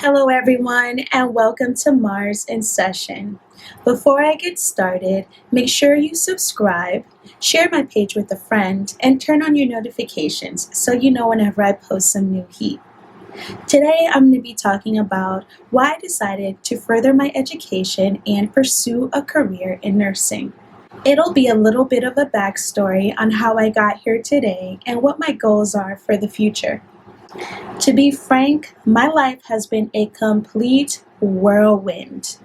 Hello, everyone, and welcome to Mars in Session. Before I get started, make sure you subscribe, share my page with a friend, and turn on your notifications so you know whenever I post some new heat. Today, I'm going to be talking about why I decided to further my education and pursue a career in nursing. It'll be a little bit of a backstory on how I got here today and what my goals are for the future. To be frank, my life has been a complete whirlwind.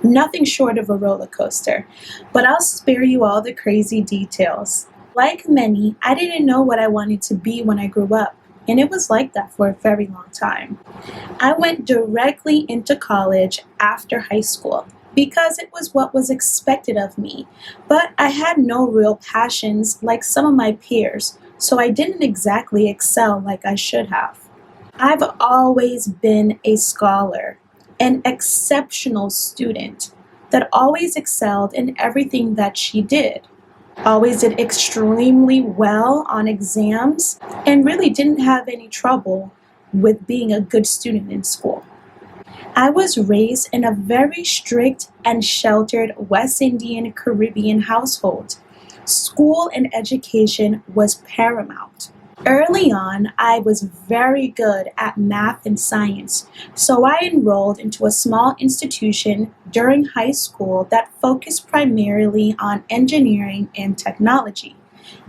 Nothing short of a roller coaster, but I'll spare you all the crazy details. Like many, I didn't know what I wanted to be when I grew up, and it was like that for a very long time. I went directly into college after high school because it was what was expected of me, but I had no real passions like some of my peers, so I didn't exactly excel like I should have. I've always been a scholar, an exceptional student that always excelled in everything that she did. Always did extremely well on exams and really didn't have any trouble with being a good student in school. I was raised in a very strict and sheltered West Indian Caribbean household. School and education was paramount. Early on, I was very good at math and science, so I enrolled into a small institution during high school that focused primarily on engineering and technology.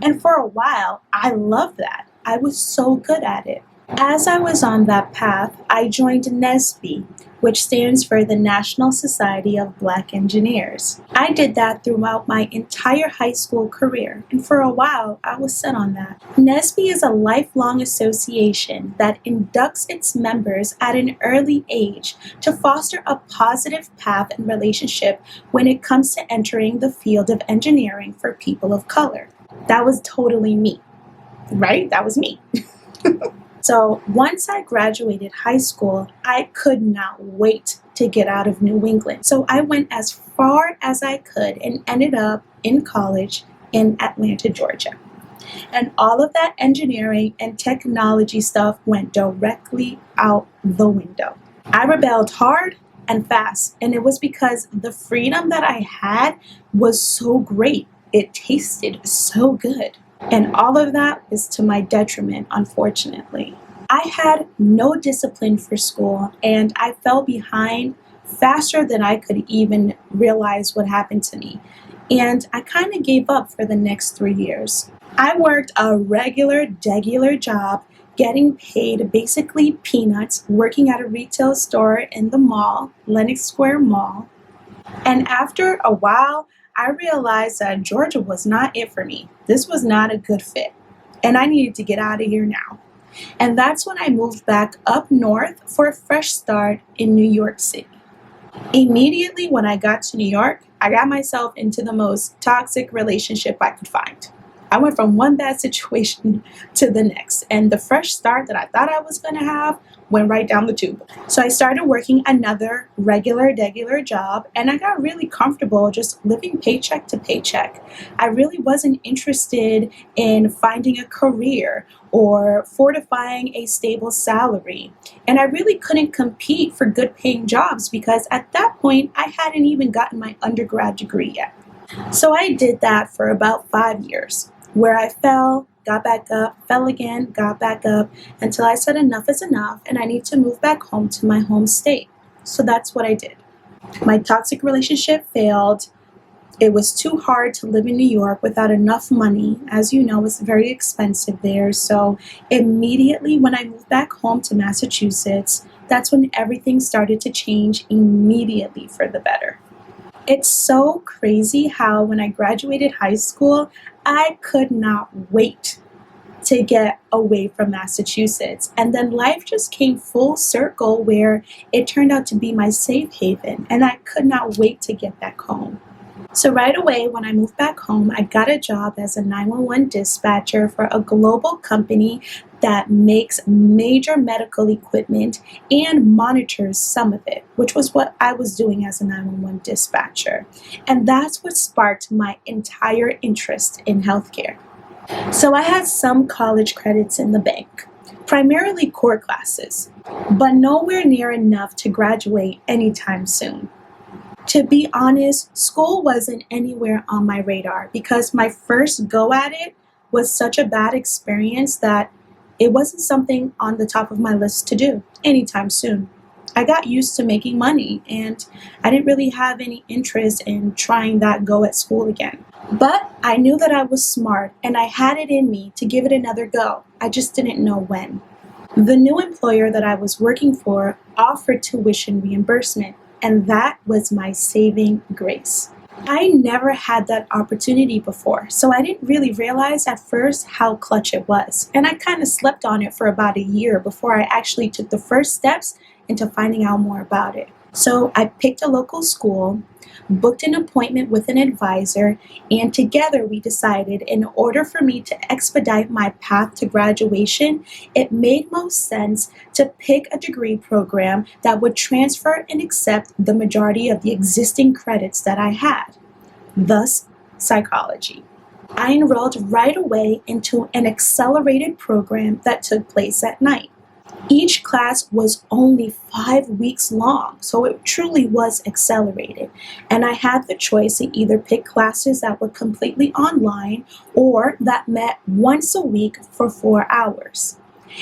And for a while, I loved that. I was so good at it. As I was on that path, I joined NSBE, which stands for the National Society of Black Engineers. I did that throughout my entire high school career, and for a while, I was set on that. NSBE is a lifelong association that inducts its members at an early age to foster a positive path and relationship when it comes to entering the field of engineering for people of color. That was totally me, right? That was me. So once I graduated high school, I could not wait to get out of New England. So I went as far as I could and ended up in college in Atlanta, Georgia. And all of that engineering and technology stuff went directly out the window. I rebelled hard and fast, and it was because the freedom that I had was so great. It tasted so good. And all of that is to my detriment, unfortunately. I had no discipline for school, and I fell behind faster than I could even realize what happened to me. And I kind of gave up for the next 3 years. I worked a degular job, getting paid basically peanuts, working at a retail store in the mall, Lenox Square Mall. And after a while, I realized that Georgia was not it for me. This was not a good fit, and I needed to get out of here now. And that's when I moved back up north for a fresh start in New York City. Immediately when I got to New York, I got myself into the most toxic relationship I could find. I went from one bad situation to the next, and the fresh start that I thought I was going to have went right down the tube. So I started working another degular job, and I got really comfortable just living paycheck to paycheck. I really wasn't interested in finding a career or fortifying a stable salary. And I really couldn't compete for good paying jobs because at that point, I hadn't even gotten my undergrad degree yet. So I did that for about 5 years, where I fell, got back up, fell again, got back up, until I said enough is enough and I need to move back home to my home state. So that's what I did. My toxic relationship failed. It was too hard to live in New York without enough money. As you know, it's very expensive there. So immediately when I moved back home to Massachusetts, that's when everything started to change immediately for the better. It's so crazy how when I graduated high school, I could not wait to get away from Massachusetts. And then life just came full circle where it turned out to be my safe haven, and I could not wait to get back home. So right away, when I moved back home, I got a job as a 911 dispatcher for a global company that makes major medical equipment and monitors some of it, which was what I was doing as a 911 dispatcher. And that's what sparked my entire interest in healthcare. So I had some college credits in the bank. primarily core classes, but nowhere near enough to graduate anytime soon. To be honest, school wasn't anywhere on my radar because my first go at it was such a bad experience that it wasn't something on the top of my list to do anytime soon. I got used to making money and I didn't really have any interest in trying that go at school again. But I knew that I was smart and I had it in me to give it another go. I just didn't know when. The new employer that I was working for offered tuition reimbursement, and that was my saving grace. I never had that opportunity before, so I didn't really realize at first how clutch it was. And I kind of slept on it for about a year before I actually took the first steps into finding out more about it. So I picked a local school, booked an appointment with an advisor, and together we decided in order for me to expedite my path to graduation, it made most sense to pick a degree program that would transfer and accept the majority of the existing credits that I had, thus psychology. I enrolled right away into an accelerated program that took place at night. Each class was only 5 weeks long, so it truly was accelerated. And I had the choice to either pick classes that were completely online or that met once a week for 4 hours.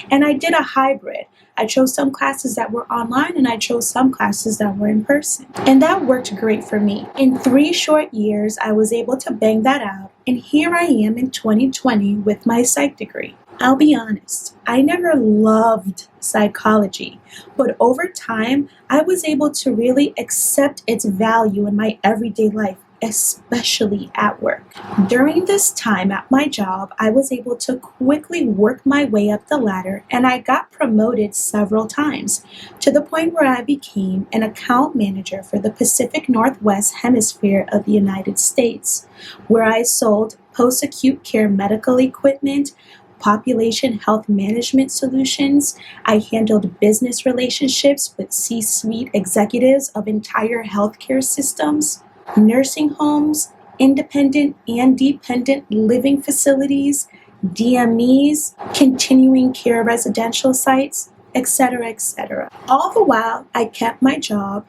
And I did a hybrid. I chose some classes that were online and I chose some classes that were in person. And that worked great for me. In 3 short years, I was able to bang that out. And here I am in 2020 with my psych degree. I'll be honest, I never loved psychology, but over time, I was able to really accept its value in my everyday life, especially at work. During this time at my job, I was able to quickly work my way up the ladder and I got promoted several times to the point where I became an account manager for the Pacific Northwest Hemisphere of the United States, where I sold post-acute care medical equipment, population health management solutions. I handled business relationships with C-suite executives of entire healthcare systems, nursing homes, independent and dependent living facilities, DMEs, continuing care residential sites, etc., etc. All the while, I kept my job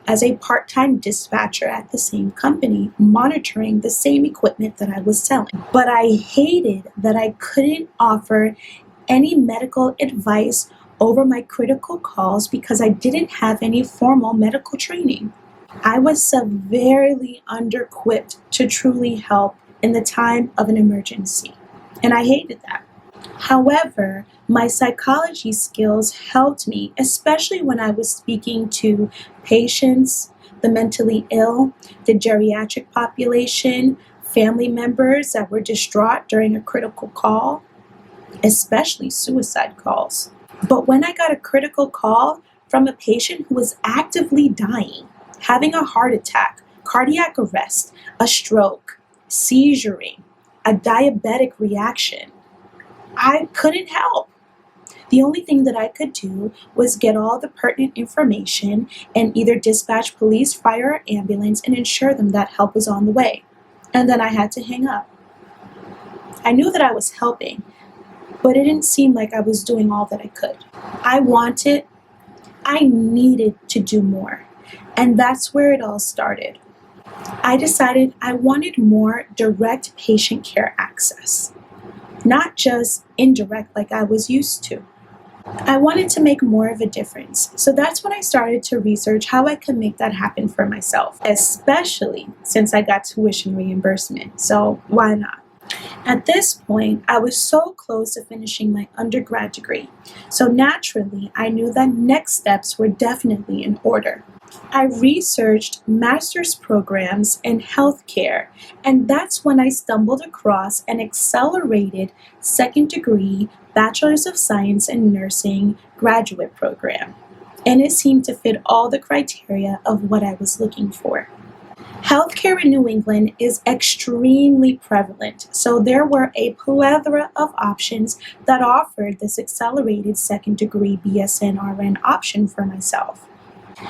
as a part-time dispatcher at the same company, monitoring the same equipment that I was selling. But I hated that I couldn't offer any medical advice over my critical calls because I didn't have any formal medical training. I was severely under-equipped to truly help in the time of an emergency, and I hated that. However, my psychology skills helped me, especially when I was speaking to patients, the mentally ill, the geriatric population, family members that were distraught during a critical call, especially suicide calls. But when I got a critical call from a patient who was actively dying, having a heart attack, cardiac arrest, a stroke, seizuring, a diabetic reaction, I couldn't help. The only thing that I could do was get all the pertinent information and either dispatch police, fire, or ambulance and ensure them that help was on the way. And then I had to hang up. I knew that I was helping, but it didn't seem like I was doing all that I could. I needed to do more. And that's where it all started. I decided I wanted more direct patient care access, not just indirect like I was used to. I wanted to make more of a difference, so that's when I started to research how I could make that happen for myself, especially since I got tuition reimbursement, so why not? At this point, I was so close to finishing my undergrad degree, so naturally I knew that next steps were definitely in order. I researched master's programs in healthcare, and that's when I stumbled across an accelerated second degree Bachelor's of Science in Nursing graduate program, and it seemed to fit all the criteria of what I was looking for. Healthcare in New England is extremely prevalent, so there were a plethora of options that offered this accelerated second degree BSN RN option for myself.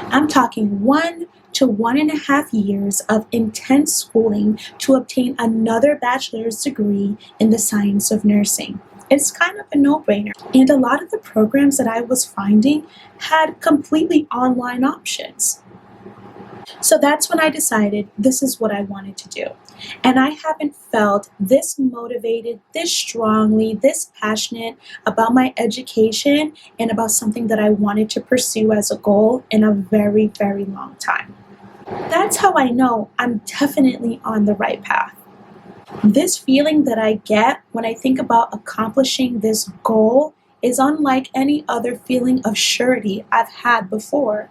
I'm talking 1 to 1.5 years of intense schooling to obtain another bachelor's degree in the science of nursing. It's kind of a no-brainer. And a lot of the programs that I was finding had completely online options. So that's when I decided this is what I wanted to do. And I haven't felt this motivated, this strongly, this passionate about my education and about something that I wanted to pursue as a goal in a very, very long time. That's how I know I'm definitely on the right path. This feeling that I get when I think about accomplishing this goal is unlike any other feeling of surety I've had before.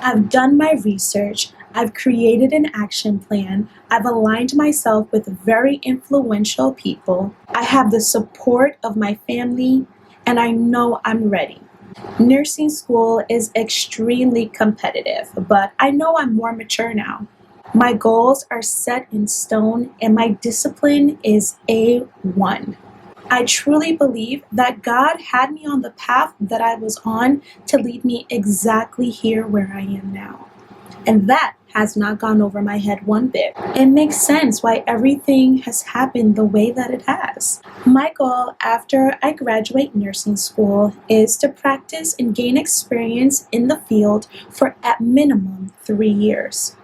I've done my research, I've created an action plan, I've aligned myself with very influential people, I have the support of my family, and I know I'm ready. Nursing school is extremely competitive, but I know I'm more mature now. My goals are set in stone and my discipline is A1. I truly believe that God had me on the path that I was on to lead me exactly here where I am now. And that has not gone over my head one bit. It makes sense why everything has happened the way that it has. My goal after I graduate nursing school is to practice and gain experience in the field for at minimum 3 years.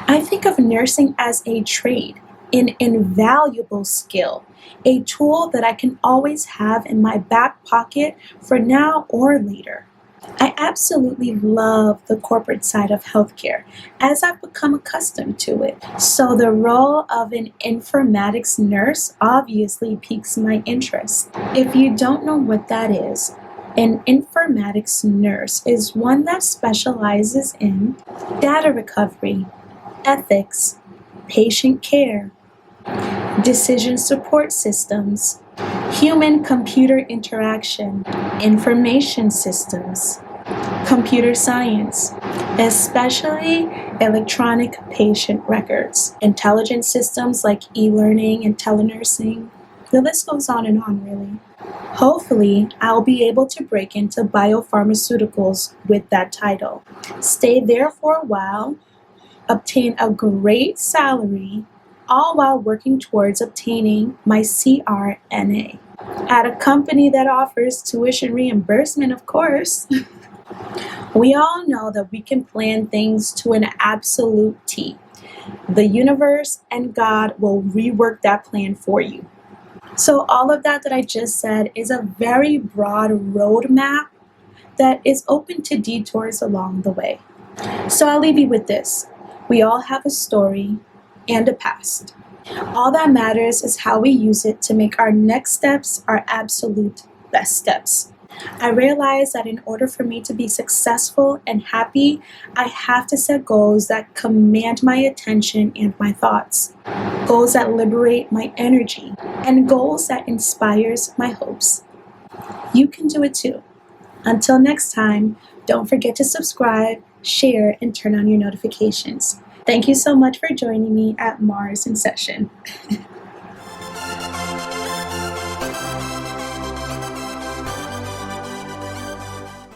I think of nursing as a trade, an invaluable skill, a tool that I can always have in my back pocket for now or later. I absolutely love the corporate side of healthcare as I've become accustomed to it. So the role of an informatics nurse obviously piques my interest. If you don't know what that is, an informatics nurse is one that specializes in data recovery, ethics, patient care, decision support systems, human-computer interaction, information systems, computer science, especially electronic patient records, intelligent systems like e-learning and telenursing. The list goes on and on, really. Hopefully, I'll be able to break into biopharmaceuticals with that title. Stay there for a while, obtain a great salary, all while working towards obtaining my CRNA at a company that offers tuition reimbursement, of course. We all know that we can plan things to an absolute T. The universe and God will rework that plan for you. So all of that I just said is a very broad roadmap that is open to detours along the way. So I'll leave you with this. We all have a story and a past. All that matters is how we use it to make our next steps our absolute best steps. I realize that in order for me to be successful and happy, I have to set goals that command my attention and my thoughts, goals that liberate my energy, and goals that inspires my hopes. You can do it too. Until next time, don't forget to subscribe, share, and turn on your notifications. Thank you so much for joining me at Mars in Session.